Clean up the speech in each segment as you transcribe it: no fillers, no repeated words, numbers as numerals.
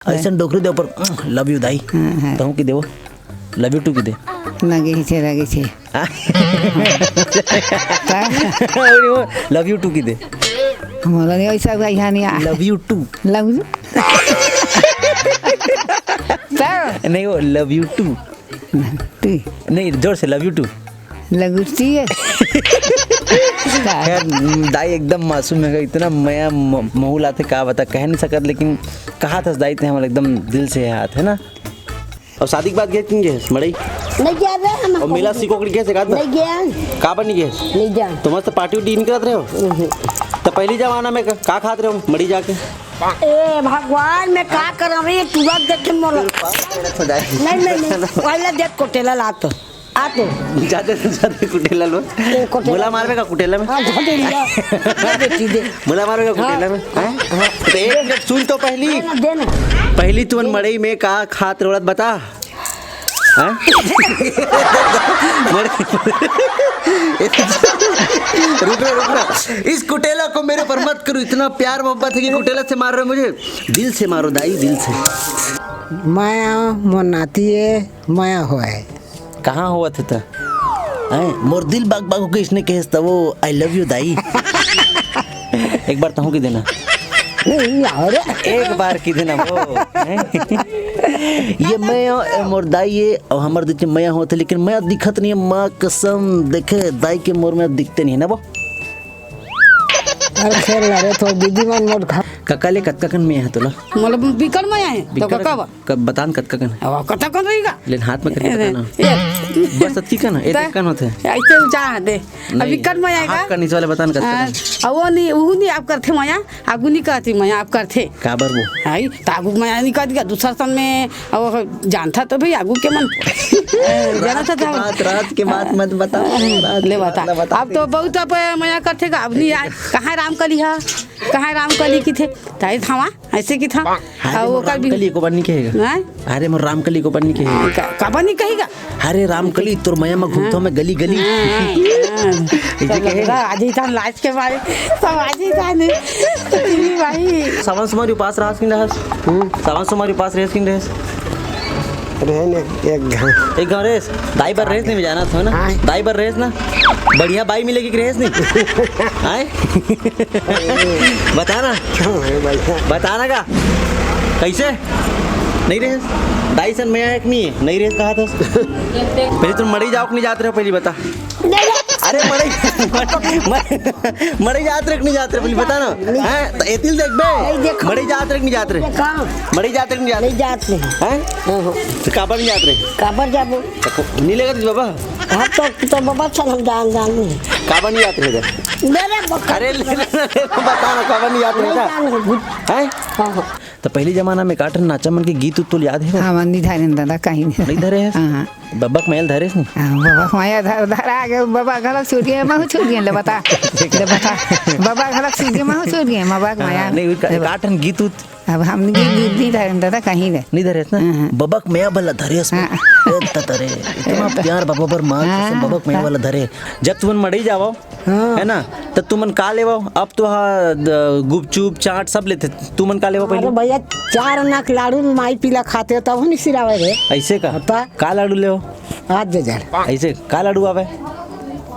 ऐसा डोकरी दे ऊपर लव यू दाई तो की देवो लव यू टू की दे लगे छे लव यू टू की दे हमारा नहीं ऐसा यहाँ नहीं love you too love you नहीं वो लव यू टू नहीं जोर से लव यू टू लगती है यार दाई एकदम मासूम है इतना मया महूल आते क्या बता कह नहीं सकत लेकिन कहा था दाई थे हमारे एकदम दिल से हाथ है ना। और शादी के बाद गए किन गए मड़ई नहीं गया रे हम और मेला सीखो के कैसे का नहीं गया का पर नहीं गए नहीं जा तो मस्त पार्टी उटी नहीं करत रहे हो तो पहली जमाना में का खाते रहे हो मड़ी जाके ए भगवान मैं का कर रही तुरंत देख के मोर नहीं पहले देख कोटेला लात आते जाते कुटेला लो मुला मारवे का कुटेला में हां घोटेला बेटी दे मुला मारवे का कुटेला में हैं तो एक मिनट सुन तो पहली तू मड़ई में का खात रोलत बता हैं रुक इस कुटेला को मेरे पर मत करो इतना प्यार मोहब्बत है कि कुटेला से मार रहे हो मुझे दिल से मारो दाई दिल से माया मोनाती है माया हो है कहाँ हुआ था मोर दिल बाग बाग होके इसने कहे था वो आई लव यू दाई एक बार तहु की देना नहीं यार एक बार की देना वो ये मैं मोर दाई ये और हमार दिख मैं होते लेकिन मैं दिखत नहीं है माँ कसम देखे दाई के मोर में दिखते नहीं है ना वो अरे खेल रहे तो दीदी मन मोर खा ककाले कतकन में है तोला मतलब बिकर में आए तो कब बतान कतकन है अब कतकन रहेगा लेकिन हाथ में करके बताना बस अति का ना एक कन होते हैं ऐसे ऊंचा दे अभी कर में आएगा हाथ का नीचे वाले बतान कतकन अब वो नहीं आप करते माया आगू नहीं करती माया आप करते काबर वो हाई तागू माया नहीं कर दिया दूसरा सन में अब जानता तो भाई आगू के मन जाना था रात के बात मत बता ले बता अब तो बहुत अब माया करते का अब नहीं कहाँ रामकली है कहाँ रामकली की थे ताई थावा ऐसे की था वो रामकली को बननी कहेगा अरे मोर रामकली को बननी कहेगा का बनी कहेगा अरे रामकली तोर मया में घूमता मैं गली गली आज ही था लाज के बारे सब आज ही था ने भाई सावन सुमारी पास रहस किन रहस सावन सुमारी पास रहस किन रहस एक गाँव रेस दाई पर रेस नहीं जाना था ना दाई पर रेस ना बढ़िया बाई मिलेगी कि रेस नहीं आए बताना बताना का कैसे नहीं रेस दाई सन मैं एक नहीं रेस कहा था पहले तुम मड़ी जाओ कि नहीं जाते रहो पहले बता अरे मड़ी जाते नहीं जाते पहले बता ना हैं तो एतिल देख बे मड़ी जाते नहीं जाते मड़ी जाते नहीं जाते हैं तो काबर नहीं जाते काबर जाबो नहीं लेगा तुझे बाबा हां तो बाबा चल हम जान नहीं काबर नहीं जाते इधर अरे बता ना काबर नहीं जाते हैं तो पहली जमाना में काटन नाचा मन के गीत तो याद है हां नहीं धरे दादा कहीं नहीं धरे है हां बब्बक महल धरे नहीं बाबा माया धरा के बाबा गलत छूट गए मैं छूट गए ले बता बाबा गलत छूट गए मैं छूट गए बाबा माया नहीं काटन गीत अब हम नहीं धरे दादा कहीं नहीं धरे ना बब्बक मैं भला धरे तरे इतना प्यार बाबा पर मां कसम बब्बक मैं वाला धरे जब तुम मड़ी जाओ है ना तो तुमन का लेवो अब तो गुपचुप चाट सब लेते तुमन का लेवो पहले भैया 4 नाक लाडू माई पीला खाते तब नहीं सिरावे रे ऐसे का लाडू ले आज जड़ ऐसे का लाडू आवे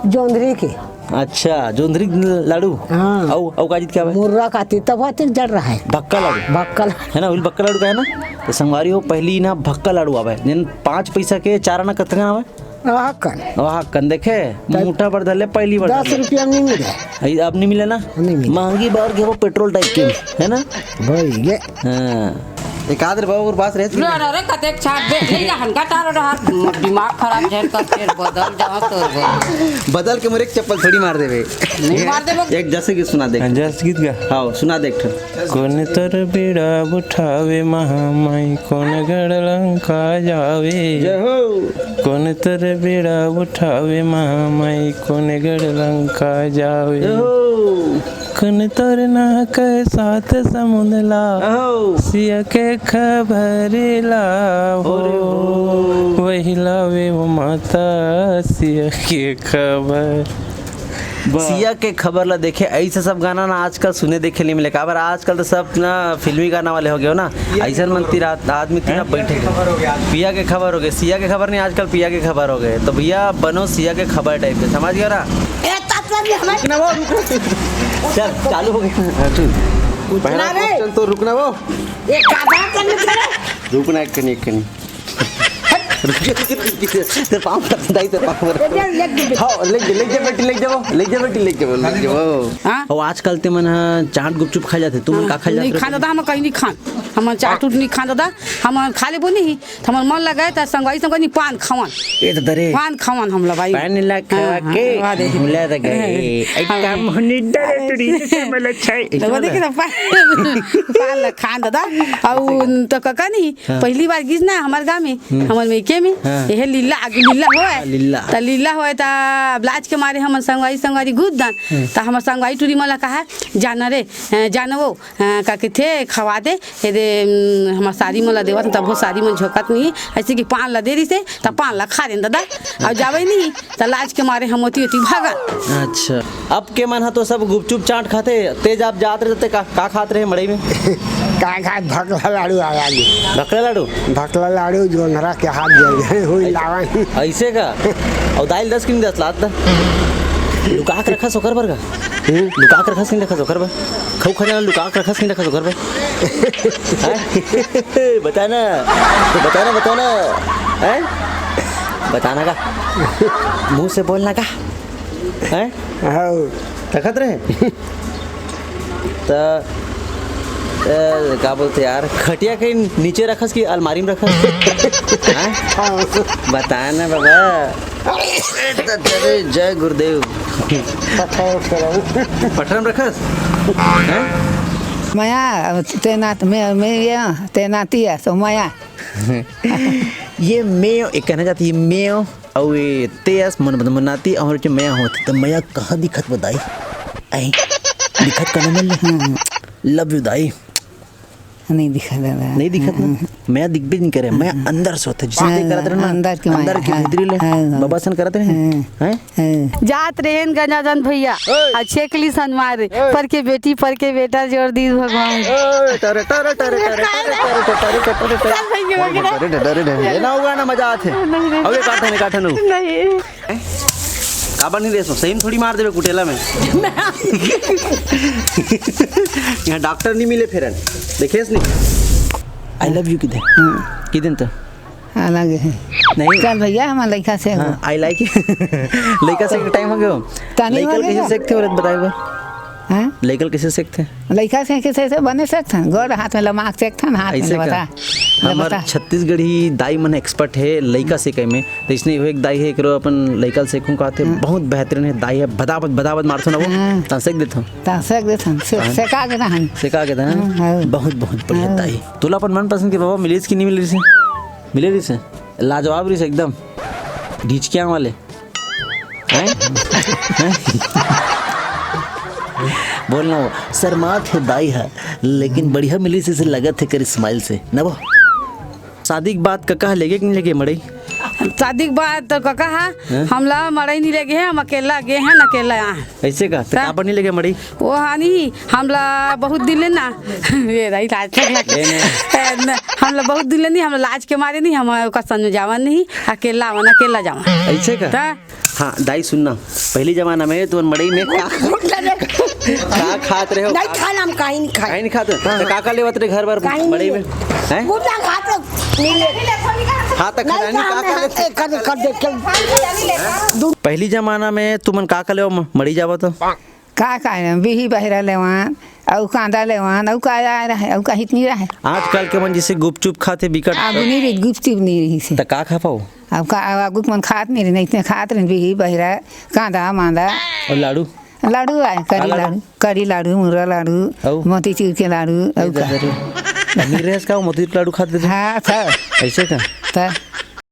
जोंधरी के अच्छा जोंधरी लाडू हां औ काजित क्या है मुर्रा खाती तब आते जड़ रहा है भक्का लाडू है ना भक्का लाडू का है ना तो संगवारी हो पहली ना भक्का लाडू आवे जिन 5 पैसा के 4 आना कतका आवे कन देखे मुठा पर धले पहली बार 10 रुपया नहीं मिले अब नहीं मिले ना महंगी बार के वो पेट्रोल टाइप के है ना भाई ये हां एक आदर बाबू और पास रहत अरे कतेक छाट दे ले हनका तार रहा दिमाग खराब झेल का फिर बदल जा तो बदल के मोरे एक चप्पल थोड़ी मार देबे नहीं मार देबे एक जैसे गीत सुना दे जैसे गीत गा हां सुना दे एक कौन तर बेड़ा उठावे महामाई कौन गड़लंका जावे जय हो कौन तर बेड़ा उठावे महामाई कौन गड़लंका जावे जय हो कौन तर ना के साथ समुंदला सिया के खबर लाओ वही लावे वो माता सिया के खबर सिया के खबर ला देखे ऐसे सब गाना ना आजकल सुने देखे नहीं मिले काबर आजकल तो सब ना फिल्मी गाना वाले हो गए हो ना ऐसा मंत्री रात आदमी तीन बैठे पिया के खबर हो गए सिया के खबर नहीं आजकल पिया के खबर हो गए तो भैया बनो सिया के खबर टाइप के समझ गया ना चल चालू हो गया पहला क्वेश्चन तो रुकना वो ये कादा करने चले रुकना एक कनी तेरे पाँव पर दाई तेरे पाँव पर हाँ ले जा बेटी हाँ और आजकल ते मन चाट गुपचुप खा जाते तुम का खा नहीं जाते खान दादा हम कहीं नहीं खान हम चाट उट नहीं खान दादा हम खा ले बोनी ही हम मन लगाए तो संगवाई संगवाई पान खावन ए तो दरे पान खावन हम ला भाई पान ला खा के मुला द गए एक काम होने डरे टुड़ी से मला छाई तो देखे ना पान ला खान दादा और तो काका नहीं पहली बार गिस ना हमारे गांव में हमर में के में ये लीला होए लीला होए ता लाज के मारे हम संगवाई घुस दान ता हमर संगवाई टुरी मला कहा जाना रे जानवो का के थे खवा दे ये दे हमर साड़ी मला देवत तब वो साड़ी मन झोकत नहीं ऐसे कि पान ला दे रही से ता पान ला खा दे दादा और जावे नहीं ता लाज के मारे हम ओती भागा। अच्छा अब के मन तो सब गुपचुप चाट खाते तेज आप जात रहते का खाते रहे मड़ई में का भकला लाड़ू आया भकला लाड़ू जो नरा के हाथ दे हुई लावन ऐसे का और दाल 10 किन 10 लात लुका के रखा सोकर पर का लुका के रखा सिंह रखा सोकर पर खाऊ खाने लुका के रखा सिंह रखा सोकर पर बताना हैं बताना का मुंह से बोलना का हैं हां तखत रहे तो क्या बोलते यार खटिया के नीचे रखस कि अलमारी में रखस बताया ना बाबा जय गुरुदेव पटरा में रखस माया तैनात मैं तैनाती है तो माया ये मेयो एक कहना चाहती है मेयो और ये तेस मन मनाती और जो मया होती तो मया कहाँ दिखत बताई आई दिखत करने में लव यू दाई नहीं दिखा दादा नहीं दिखत ना मैं दिख भी नहीं करे मैं अंदर सोते जिसने करत रहे ना अंदर की भीतरी ले बबासन करत रहे हैं जात रहेन गंजाजन भैया अच्छे के लिए सनमार पर के बेटा जोर दी भगवान ना होगा ना मजा आते अबे काठा नहीं काबर नहीं रेसो सही में थोड़ी मार देवे कुटेला में यहाँ डॉक्टर नहीं मिले फिर देखेस नहीं आई लव यू किधर तो अलग है नहीं चल भैया हमारे लड़का से आई लाइक लड़का से टाइम हो गया लड़का कैसे सीखते हो बताइए हैं लड़का कैसे सीखते लड़का से कैसे बने सकते हैं गोर हाथ में लमाक सकते हैं हाथ में बता हमार छत्तीसगढ़ी दाई मन एक्सपर्ट है लड़का सीखे में तो इसने एक दाई है करो अपन लड़का सीखूं कहते बहुत बेहतरीन है दाई है बदाबद मारतो ना वो ता सीख देता सिखा के ना बहुत बढ़िया दाई तुला अपन मन पसंद के बाबा मिलीस कि नहीं मिले रही से लाजवाब रही से एकदम ढीचकियां वाले बोलना वो शर्मात है दाई है लेकिन बढ़िया मिली से लगत है कर स्माइल से ना वो शादी की बात कका लेगे कि नहीं लेगे मड़ई शादी के बाद तो कका हम ला मड़ई नहीं लेगे हैं हम अकेला गए हैं अकेला यहाँ ऐसे का तो काबर नहीं लेगे मड़ई वो हानि हम ला बहुत दिन ना ये रही लाज हम ला बहुत दिन नहीं हम लाज के मारे नहीं हम कसन जावन नहीं अकेला जावन ऐसे का हाँ दाई सुनना पहली जमाना में तो मड़ई में का खात रहे हो नहीं खाना हम कहीं नहीं खाते तो काका लेवत रहे घर बार मड़ई में हैं गुड्डा खाते नहीं ले हाँ तक कर दे पहली जमाना में तुमन काका ले मड़ी जावा तो का बिही बहरा लेवान और कांदा लेवान और का रहा और का इतनी रहा आजकल के मन जैसे गुपचुप खाते बिकट अब नहीं रही गुपचुप नहीं रही से तो का खा पाओ अब का आगू मन खात नहीं रही इतने खात रहे बिही बहरा कांदा मांदा और लाडू आए करी लाडू मुर्गा लाडू मोतीचूर के लाडू और का मोती लाडू खाते हाँ था ऐसे का